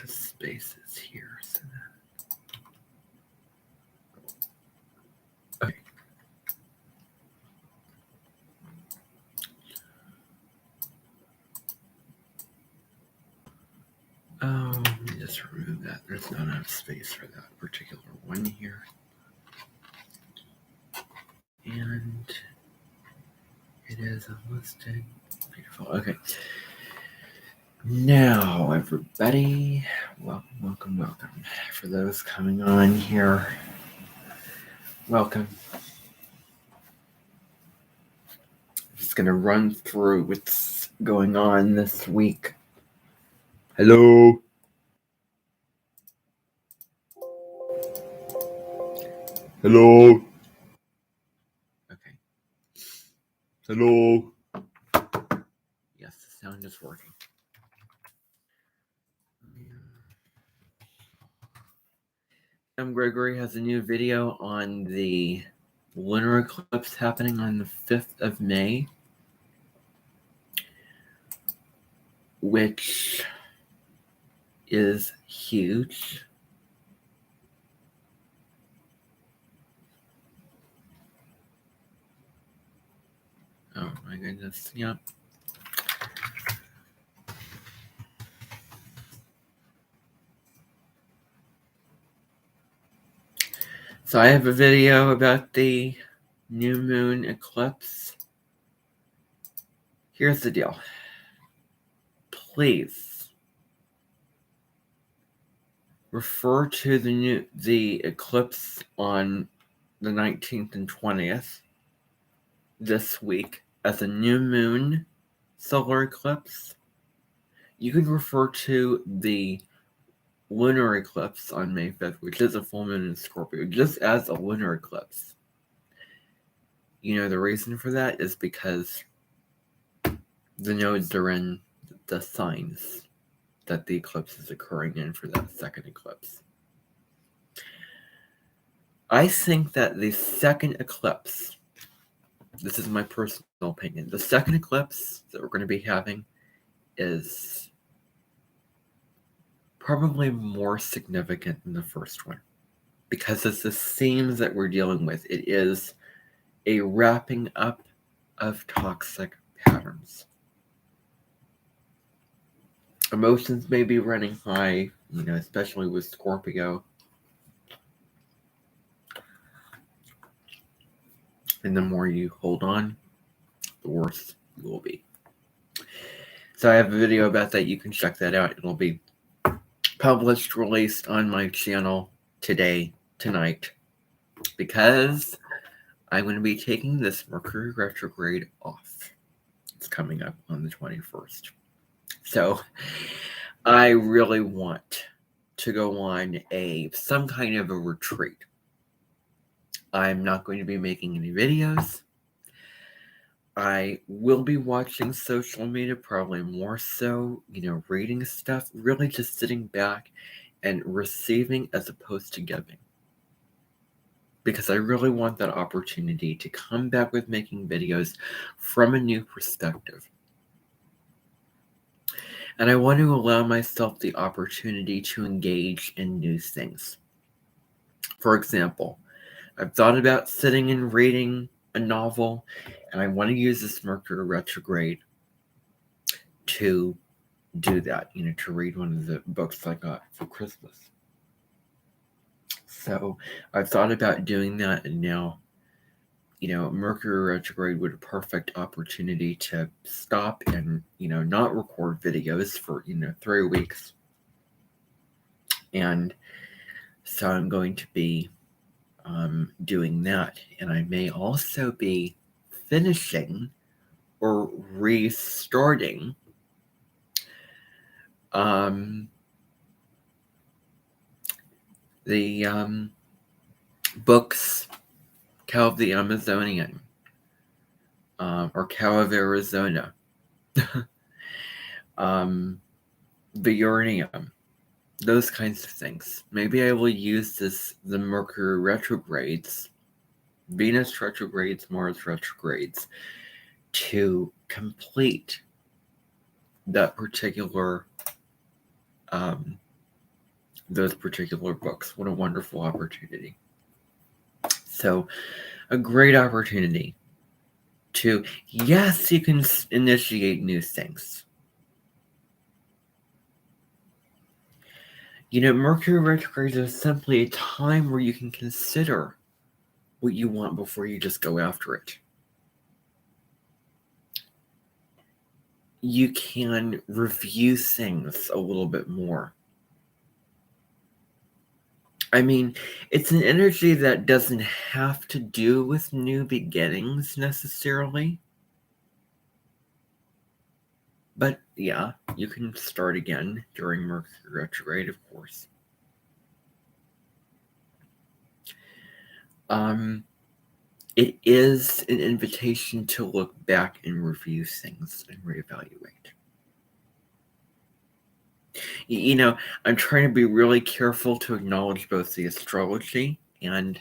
the spaces here. So okay. Let me just remove that. There's not enough space for that particular one here. And it is unlisted. Beautiful. Okay. Now, everybody, welcome. For those coming on here, welcome. I'm just going to run through what's going on this week. Hello. Hello. Okay. Hello. Yes, the sound is working. Gregory has a new video on the lunar eclipse happening on the 5th of May, which is huge. Oh my goodness, yep. So I have a video about the new moon eclipse. Here's the deal. Please refer to the eclipse on the 19th and 20th this week as a new moon solar eclipse. You can refer to the lunar eclipse on May 5th, which is a full moon in Scorpio, just as a lunar eclipse. You know, the reason for that is because the nodes are in the signs that the eclipse is occurring in for that second eclipse. I think that the second eclipse, this is my personal opinion, the second eclipse that we're going to be having is probably more significant than the first one because it's the themes that we're dealing with. It is a wrapping up of toxic patterns. Emotions may be running high, you know, especially with Scorpio. And the more you hold on, the worse you will be. So I have a video about that. You can check that out. It'll be published, released on my channel tonight, because I'm going to be taking this Mercury retrograde off. It's coming up on the 21st. So I really want to go on some kind of a retreat. I'm not going to be making any videos. I will be watching social media, probably more so, you know, reading stuff, really just sitting back and receiving as opposed to giving. Because I really want that opportunity to come back with making videos from a new perspective. And I want to allow myself the opportunity to engage in new things. For example, I've thought about sitting and reading a novel, and I want to use this Mercury retrograde to do that, you know, to read one of the books I got for Christmas. So I've thought about doing that, and now, you know, Mercury retrograde would be a perfect opportunity to stop and, you know, not record videos for, you know, 3 weeks. And so I'm going to be doing that. And I may also be finishing or restarting the books Cow of the Amazonian, or Cow of Arizona, Viurnium, those kinds of things. Maybe I will use the Mercury retrogrades, Venus retrogrades, Mars retrogrades, to complete that particular those particular books. What a wonderful opportunity. So, a great opportunity to, yes, you can initiate new things. Mercury retrograde is simply a time where you can consider what you want before you just go after it. You can review things a little bit more. I mean, it's an energy that doesn't have to do with new beginnings necessarily. But yeah, you can start again during Mercury retrograde, of course. It is an invitation to look back and review things and reevaluate. I'm trying to be really careful to acknowledge both the astrology and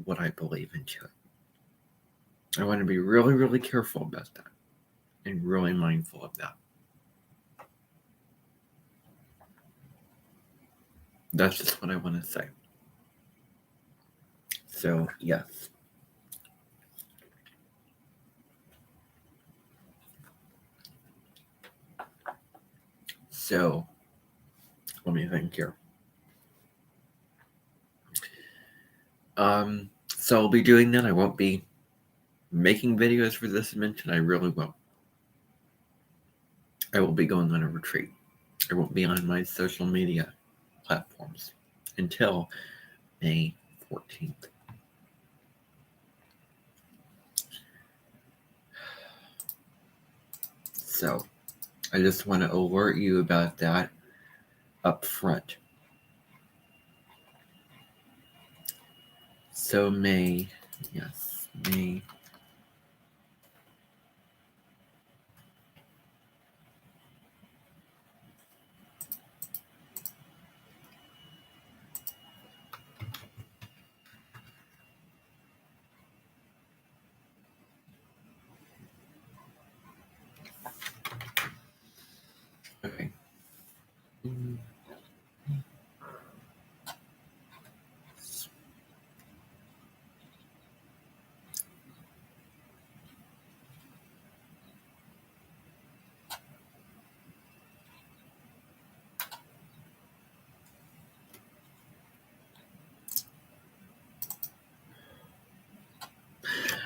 what I believe into it. I want to be really, really careful about that and really mindful of that. That's just what I want to say. So, yes. So, let me think here. So I'll be doing that. I won't be making videos for this Amenten. I really won't. I will be going on a retreat. I won't be on my social media platforms until May 14th. So I just want to alert you about that up front. So May. Okay.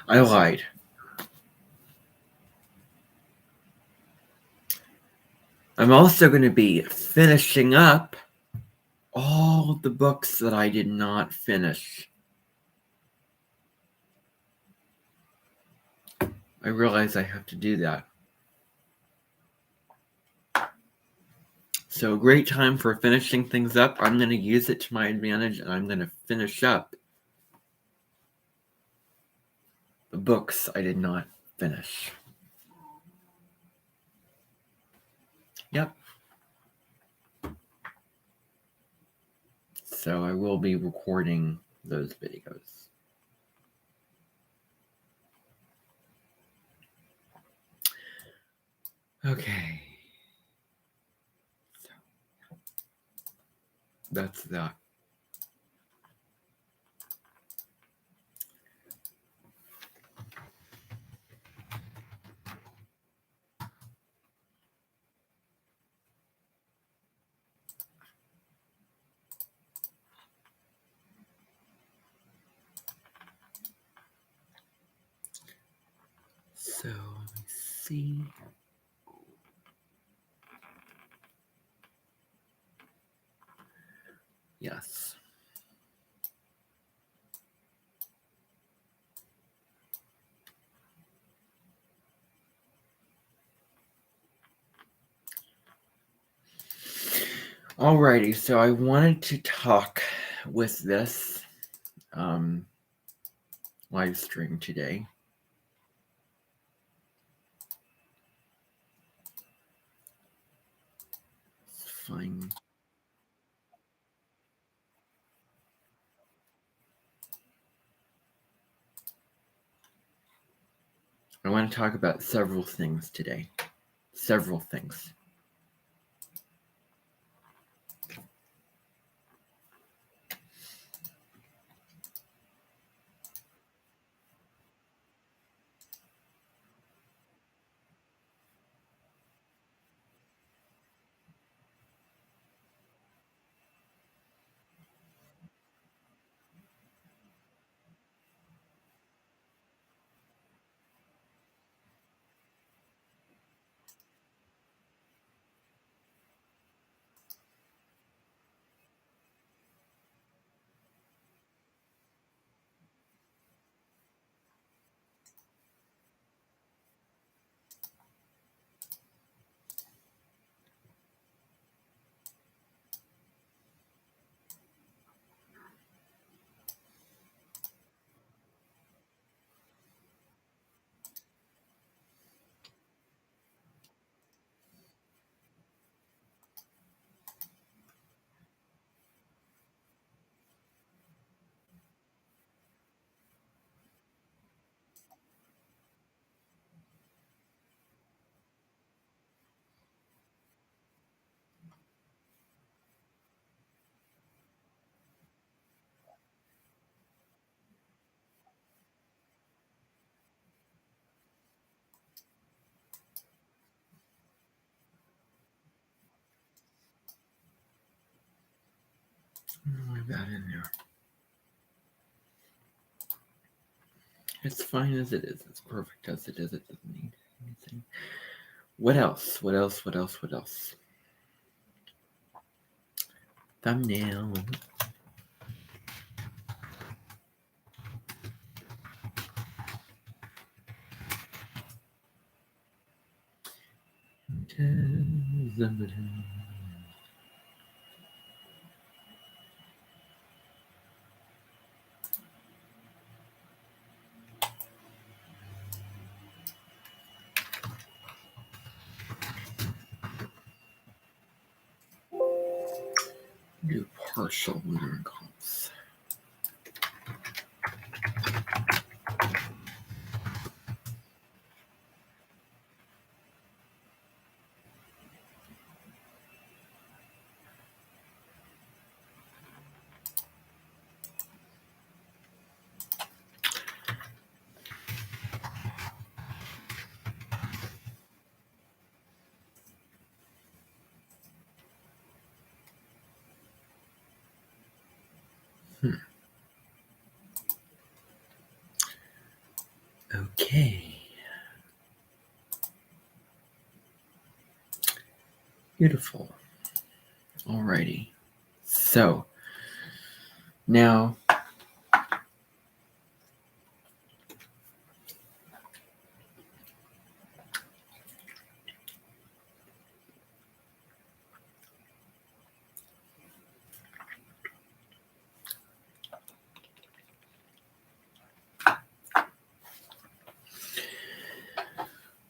I lied. I'm also going to be finishing up all of the books that I did not finish. I realize I have to do that. So a great time for finishing things up. I'm going to use it to my advantage, and I'm going to finish up the books I did not finish. Yep. So I will be recording those videos. Okay. So that's that. So let me see. Yes. Alrighty, so I wanted to talk with this live stream today. It's fine. I want to talk about several things today. Several things. Leave that in there. It's fine as it is. It's perfect as it is. It doesn't need anything. What else? What else? What else? What else? Thumbnail. Do partial lunar eclipse. Okay. Beautiful. Alrighty. So now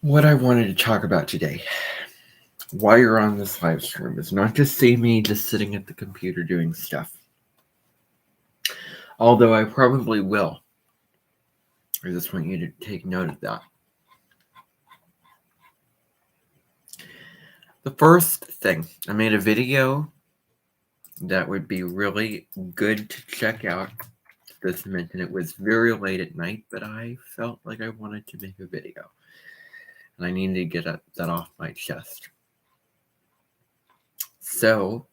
what I wanted to talk about today while you're on this live stream is not just see me just sitting at the computer doing stuff. Although I probably will. I just want you to take note of that. The first thing, I made a video that would be really good to check out. Just mentioned it was very late at night, but I felt like I wanted to make a video. And I needed to get that off my chest. So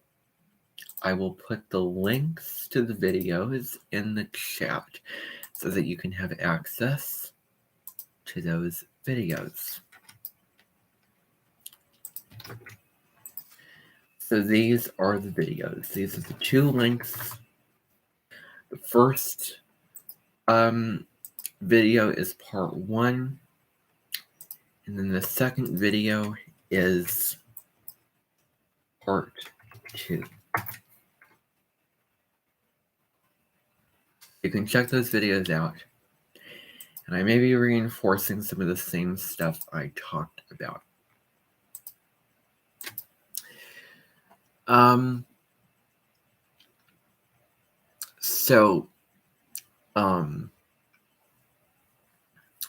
I will put the links to the videos in the chat so that you can have access to those videos. So these are the videos. These are the two links. The first video is part 1. And then the second video is part 2. You can check those videos out. And I may be reinforcing some of the same stuff I talked about.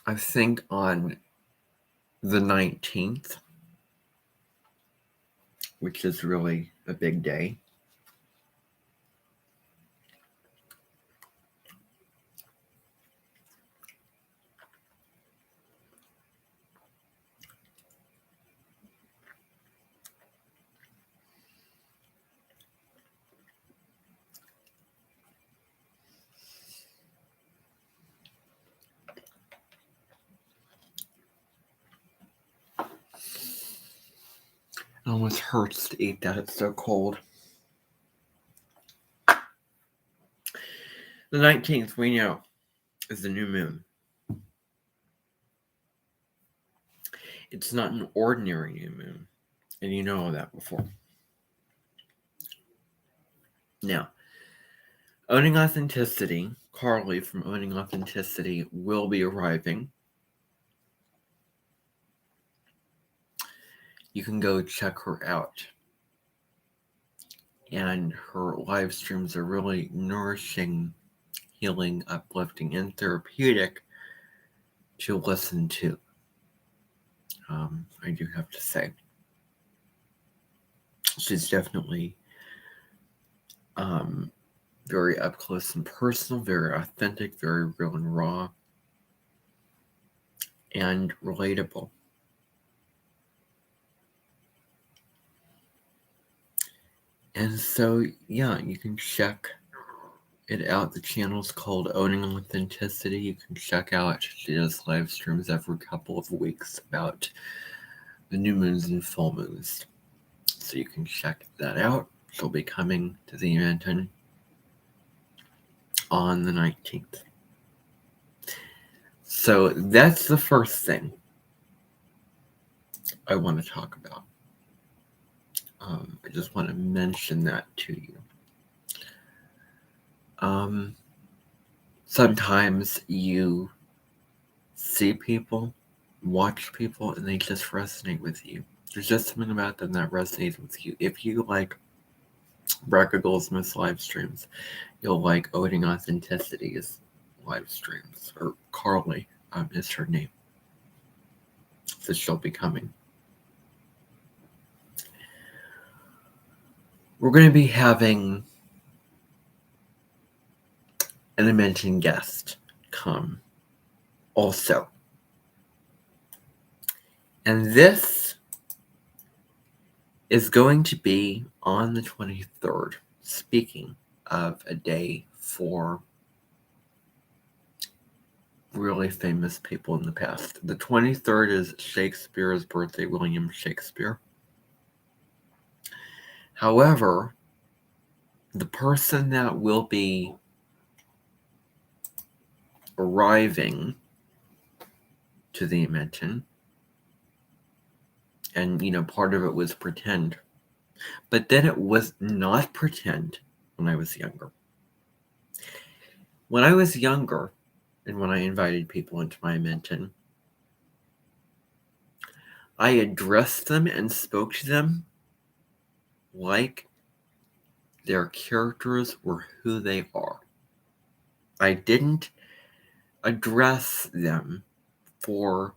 I think on the 19th, which is really a big day, it almost hurts to eat that. It's so cold. The 19th, we know, is the new moon. It's not an ordinary new moon. And you know that before. Now, Owning Authenticity, Carly from Owning Authenticity will be arriving. You can go check her out. And her live streams are really nourishing, healing, uplifting, and therapeutic to listen to. I do have to say. She's definitely very up close and personal, very authentic, very real and raw, and relatable. And so, yeah, you can check it out. The channel's called Owning Authenticity. You can check out, she does live streams every couple of weeks about the new moons and full moons. So you can check that out. She'll be coming to the Amenten on the 19th. So that's the first thing I want to talk about. I just want to mention that to you. Sometimes you see people, watch people, and they just resonate with you. There's just something about them that resonates with you. If you like Brecca Goldsmith's live streams, you'll like Owning Authenticity's live streams. Or Carly is her name. So she'll be coming. We're going to be having an Amenten guest come also. And this is going to be on the 23rd. Speaking of a day for really famous people in the past. The 23rd is Shakespeare's birthday, William Shakespeare. However, the person that will be arriving to the Amenten, and part of it was pretend, but then it was not pretend when I was younger. When I was younger, and when I invited people into my Amenten, I addressed them and spoke to them like their characters were who they are. I didn't address them for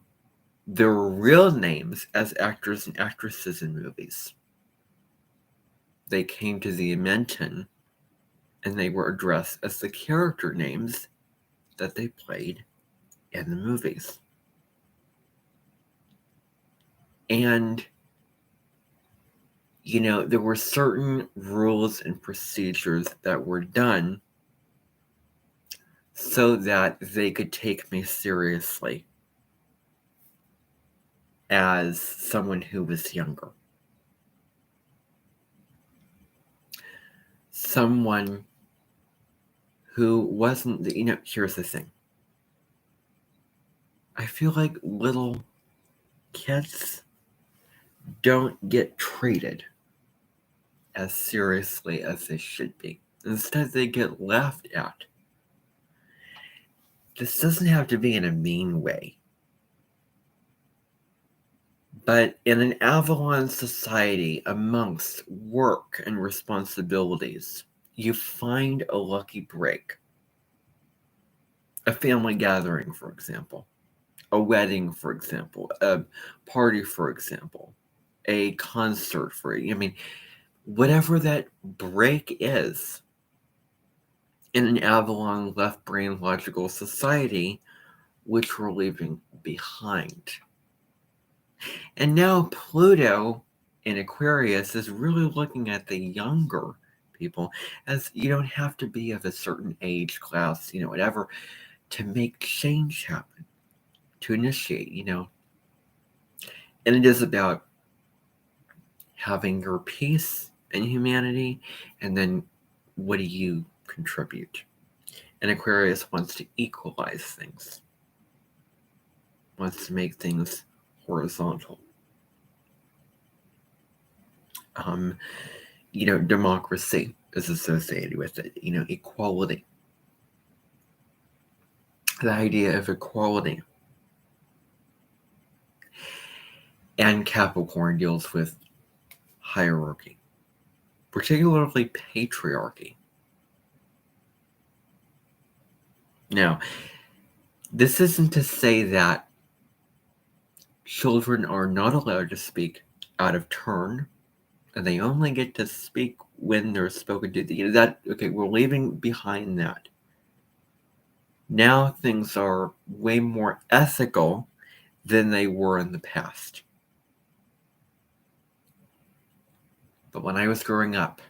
their real names as actors and actresses in movies. They came to the Amenten and they were addressed as the character names that they played in the movies. And, there were certain rules and procedures that were done so that they could take me seriously as someone who was younger. Someone who wasn't, here's the thing. I feel like little kids don't get treated as seriously as they should be. Instead, they get laughed at. This doesn't have to be in a mean way. But in an Avalon society, amongst work and responsibilities, you find a lucky break. A family gathering, for example. A wedding, for example. A party, for example. A concert, whatever that break is in an Avalon left brain logical society, which we're leaving behind. And now Pluto in Aquarius is really looking at the younger people, as you don't have to be of a certain age class, whatever, to make change happen, to initiate, And it is about having your peace and humanity, and then what do you contribute? And Aquarius wants to equalize things, wants to make things horizontal. Democracy is associated with it, equality. The idea of equality. And Capricorn deals with hierarchy, particularly patriarchy. Now, this isn't to say that children are not allowed to speak out of turn, and they only get to speak when they're spoken to. Okay, we're leaving behind that. Now things are way more ethical than they were in the past. But when I was growing up,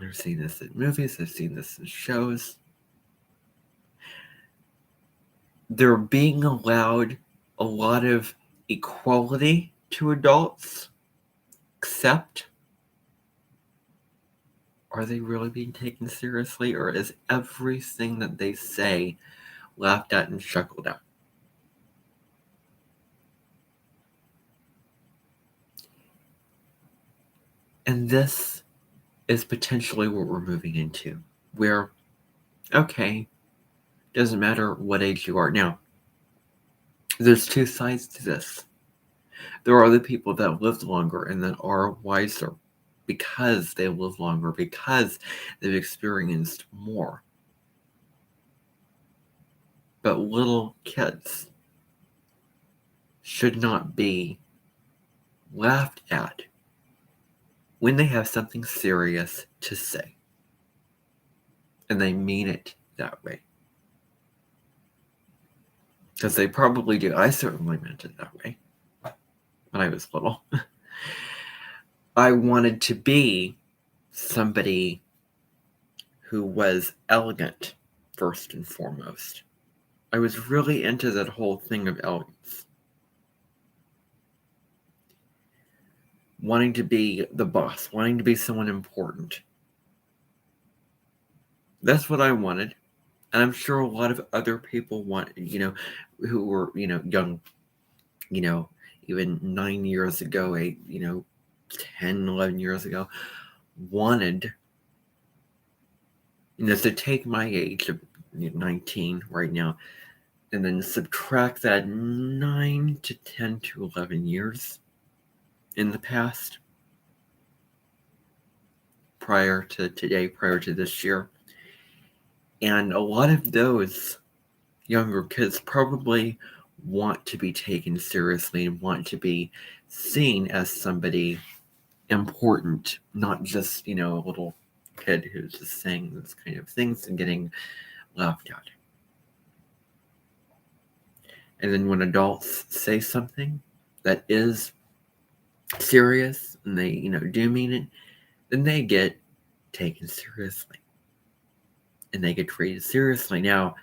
I've seen this in movies, I've seen this in shows. They're being allowed a lot of equality to adults, except are they really being taken seriously, or is everything that they say laughed at and chuckled at? And this is potentially what we're moving into, where, okay, doesn't matter what age you are. Now, there's two sides to this. There are the people that lived longer and that are wiser because they live longer, because they've experienced more. But little kids should not be laughed at when they have something serious to say. And they mean it that way. Because they probably do. I certainly meant it that way when I was little. I wanted to be somebody who was elegant, first and foremost. I was really into that whole thing of elegance. Wanting to be the boss, wanting to be someone important. That's what I wanted. And I'm sure a lot of other people want, who were, young, even 9 years ago, 10, 11 years ago, wanted, to take my age of 19 right now, and then subtract that 9 to 10 to 11 years in the past, prior to today, prior to this year. And a lot of those younger kids probably want to be taken seriously and want to be seen as somebody important, not just, a little kid who's just saying those kind of things and getting laughed at. And then when adults say something that is serious and they, do mean it, then they get taken seriously. And they get treated seriously. Now,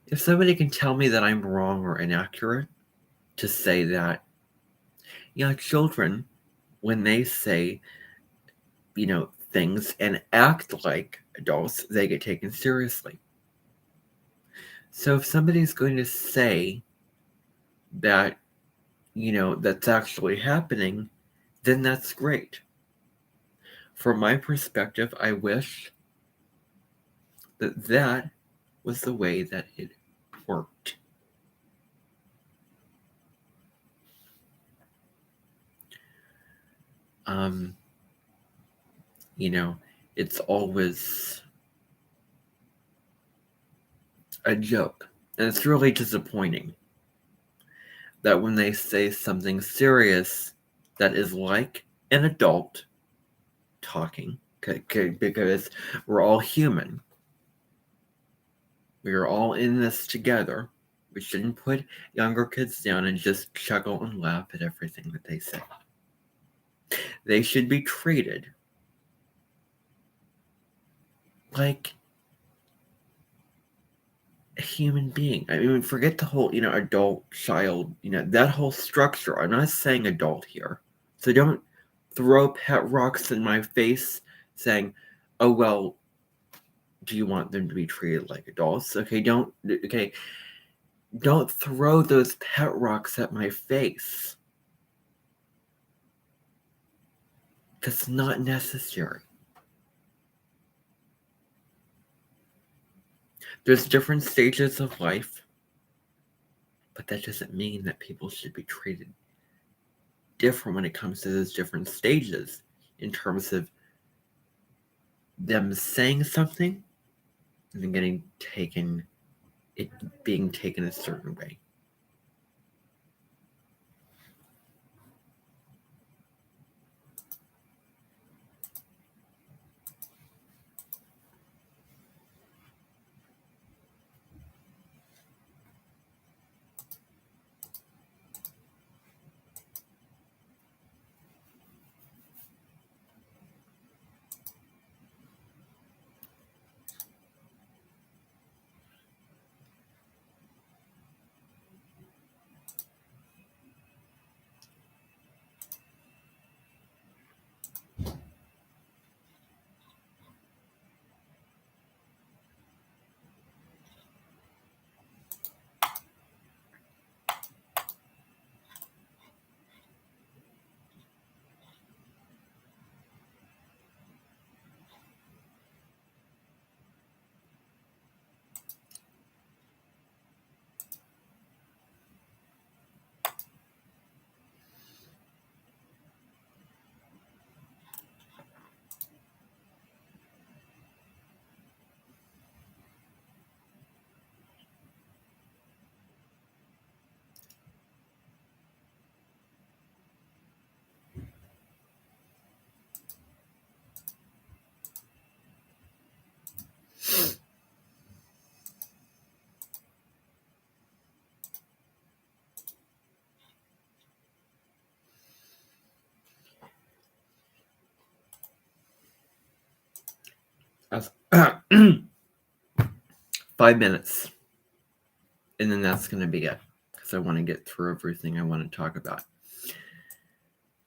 if somebody can tell me that I'm wrong or inaccurate to say that, children, when they say, things and act like adults, they get taken seriously. So if somebody's going to say that, that's actually happening, then that's great. From my perspective, I wish that was the way that it worked. It's always a joke. And it's really disappointing that when they say something serious that is like an adult talking, because we're all human. We are all in this together. We shouldn't put younger kids down and just chuckle and laugh at everything that they say. They should be treated like a human being. I mean, forget the whole, adult, child, that whole structure. I'm not saying adult here. So don't throw pet rocks in my face saying, oh, well, do you want them to be treated like adults? Don't throw those pet rocks at my face. That's not necessary. There's different stages of life, but that doesn't mean that people should be treated different when it comes to those different stages in terms of them saying something and then being taken a certain way. 5 minutes. And then that's going to be it, because I want to get through everything I want to talk about.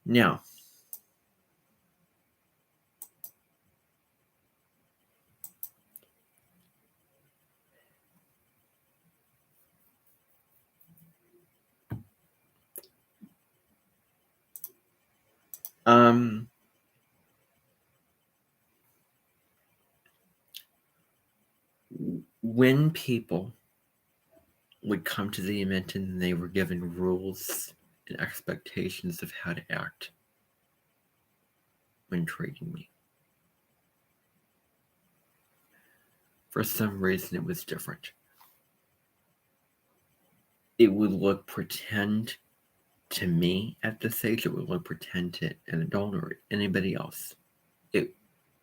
Now, when people would come to the Amenten and they were given rules and expectations of how to act when trading me, for some reason it was different. It would look pretend to me at this age. It would look pretend to an adult or anybody else.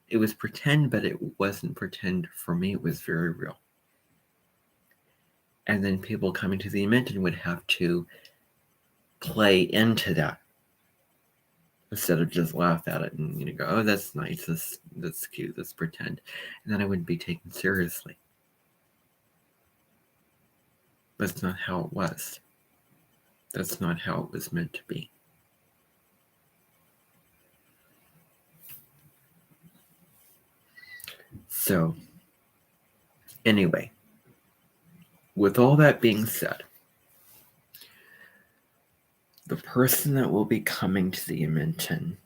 It was pretend, but it wasn't pretend for me. It was very real. And then people coming to the Amenten would have to play into that instead of just laugh at it and go, oh, that's nice, that's cute, that's pretend. And then I wouldn't be taken seriously. That's not how it was. That's not how it was meant to be. So, anyway, with all that being said, the person that will be coming to the Amenten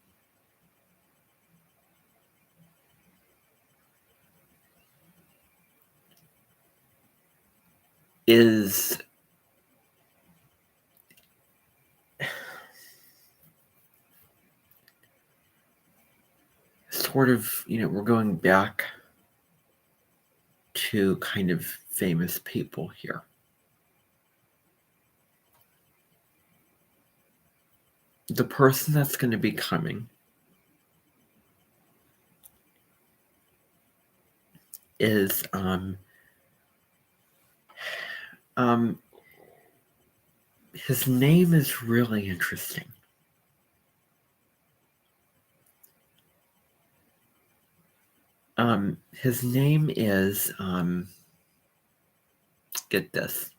is sort of, we're going back to kind of famous people here. The person that's going to be coming is his name is really interesting. His name is get this.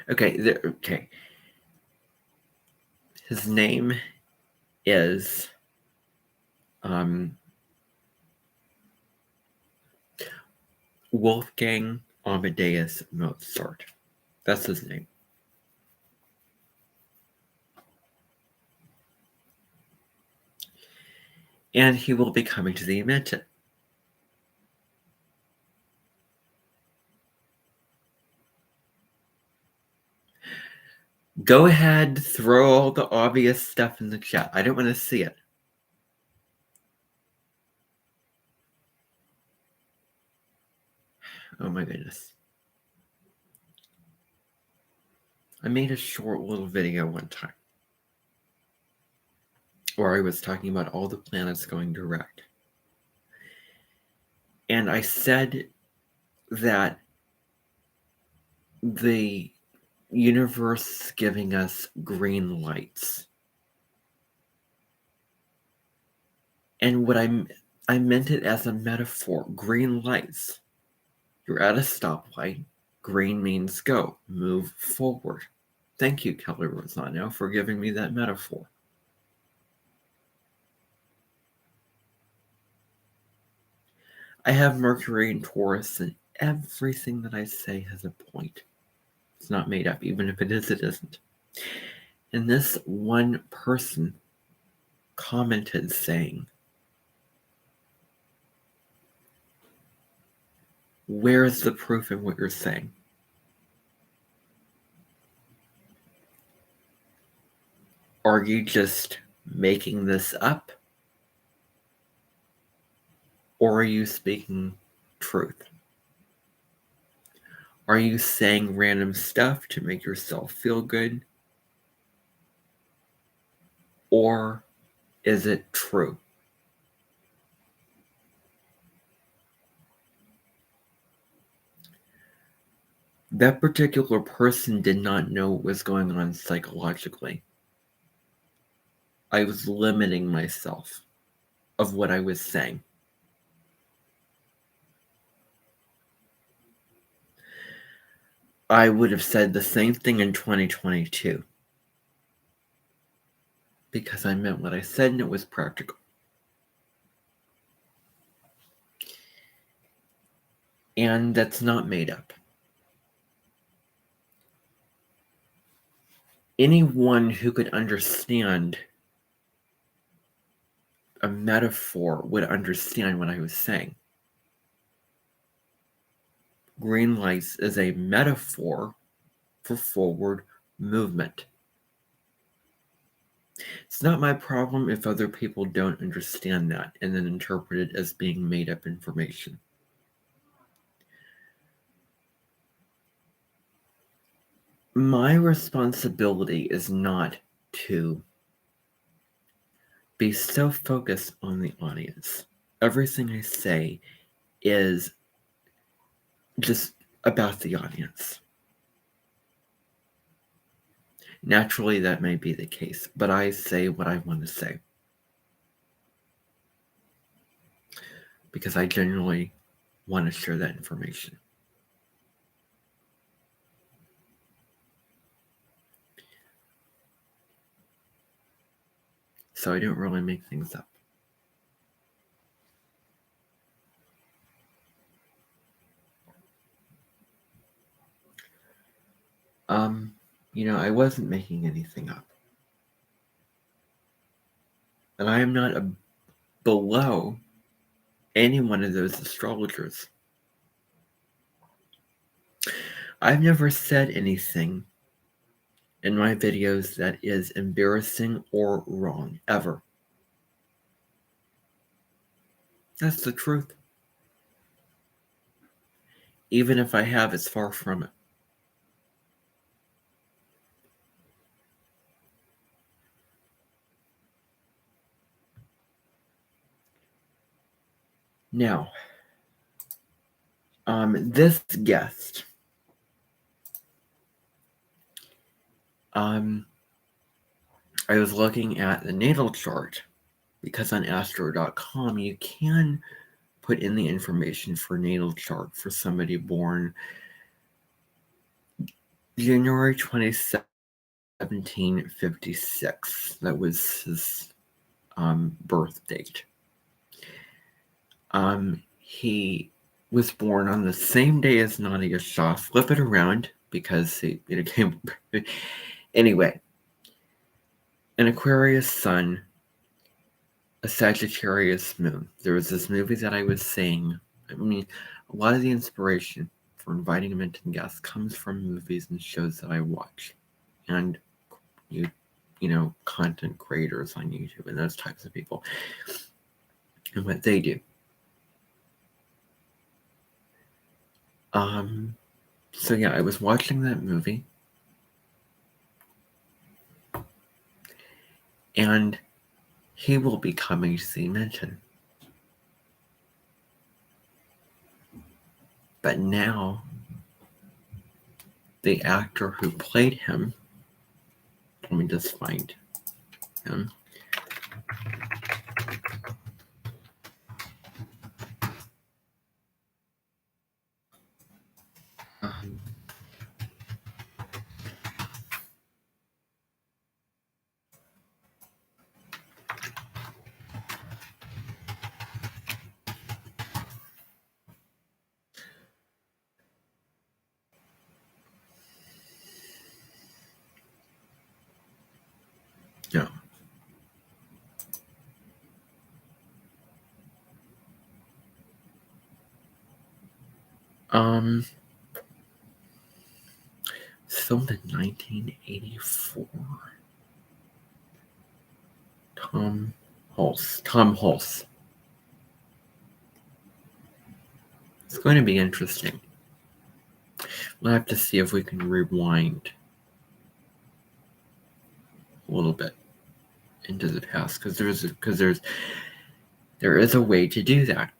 Okay. His name is Wolfgang Amadeus Mozart. That's his name. And he will be coming to the Amenten. Go ahead, throw all the obvious stuff in the chat. I don't want to see it. Oh my goodness. I made a short little video one time where I was talking about all the planets going direct. And I said that the universe is giving us green lights. And what I meant it as a metaphor, green lights. You're at a stoplight. Green means go, move forward. Thank you, Kelly Rosano, for giving me that metaphor. I have Mercury and Taurus, and everything that I say has a point. It's not made up. Even if it is, it isn't. And this one person commented saying, where's the proof in what you're saying? Are you just making this up? Or are you speaking truth? Are you saying random stuff to make yourself feel good? Or is it true? That particular person did not know what was going on psychologically. I was limiting myself of what I was saying. I would have said the same thing in 2022 because I meant what I said and it was practical. And that's not made up. Anyone who could understand a metaphor would understand what I was saying. Green lights is a metaphor for forward movement. It's not my problem if other people don't understand that and then interpret it as being made up information. My responsibility is not to be so focused on the audience. Everything I say is just about the audience. Naturally, that may be the case, but I say what I want to say because I genuinely want to share that information. So I don't really make things up. I wasn't making anything up. And I am not below any one of those astrologers. I've never said anything in my videos that is embarrassing or wrong, ever. That's the truth. Even if I have, it's far from it. Now, this guest, I was looking at the natal chart because on astro.com you can put in the information for natal chart for somebody born January 27, 1756. That was his birth date. He was born on the same day as Nadia Shah. Flip it around because he came. Anyway, an Aquarius sun, a Sagittarius moon. There was this movie that I was saying. I mean, a lot of the inspiration for inviting Amenten guests comes from movies and shows that I watch, and content creators on YouTube and those types of people and what they do. So yeah, I was watching that movie, and he will be coming to the Amenten. But now, the actor who played him, let me just find him. No. Filmed in 1984. Tom Hulse. It's going to be interesting. We'll have to see if we can rewind a little bit into the past because there is a way to do that.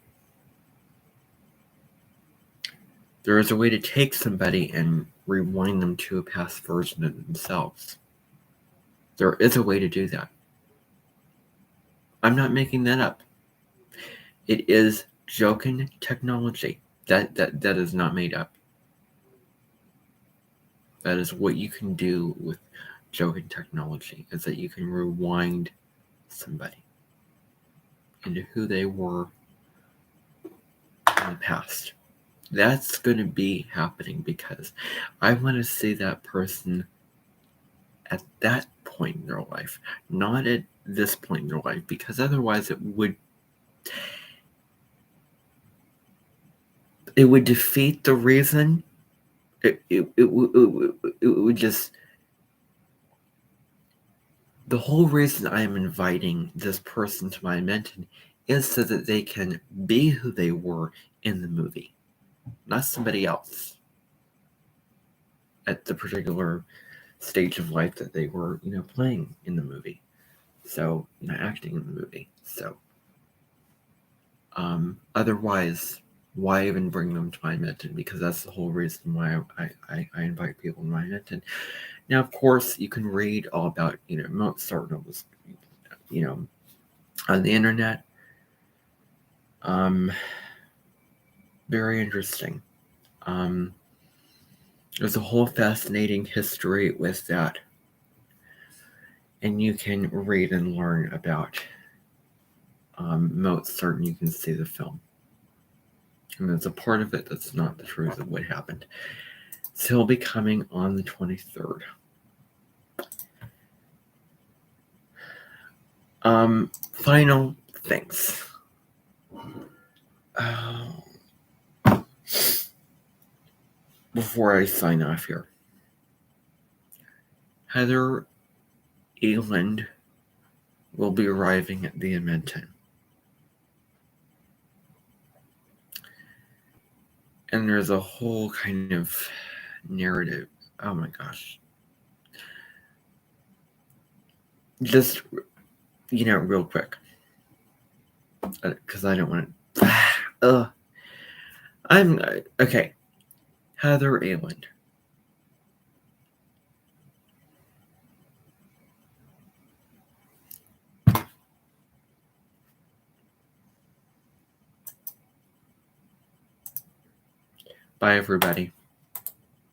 There is a way to take somebody and rewind them to a past version of themselves. There is a way to do that. I'm not making that up. It is Jokin technology. That is not made up. That is what you can do with joking technology, is that you can rewind somebody into who they were in the past. That's going to be happening because I want to see that person at that point in their life, not at this point in their life, because otherwise it would defeat the reason. It would just, the whole reason I am inviting this person to my Amenten is so that they can be who they were in the movie, not somebody else at the particular stage of life that they were, playing in the movie. So, not acting in the movie. So, otherwise, why even bring them to my Amenten? Because that's the whole reason why I invite people to my Amenten. Now, of course, you can read all about, Mozart was, on the internet. Very interesting. There's a whole fascinating history with that. And you can read and learn about Mozart, and you can see the film. And there's a part of it that's not the truth of what happened. So he'll be coming on the 23rd. Final things. Before I sign off here, Heather Eland will be arriving at the Amenten. And there's a whole kind of narrative. Oh my gosh. Just, real quick. Because I don't want to. Okay. Heather Eland. Bye, everybody.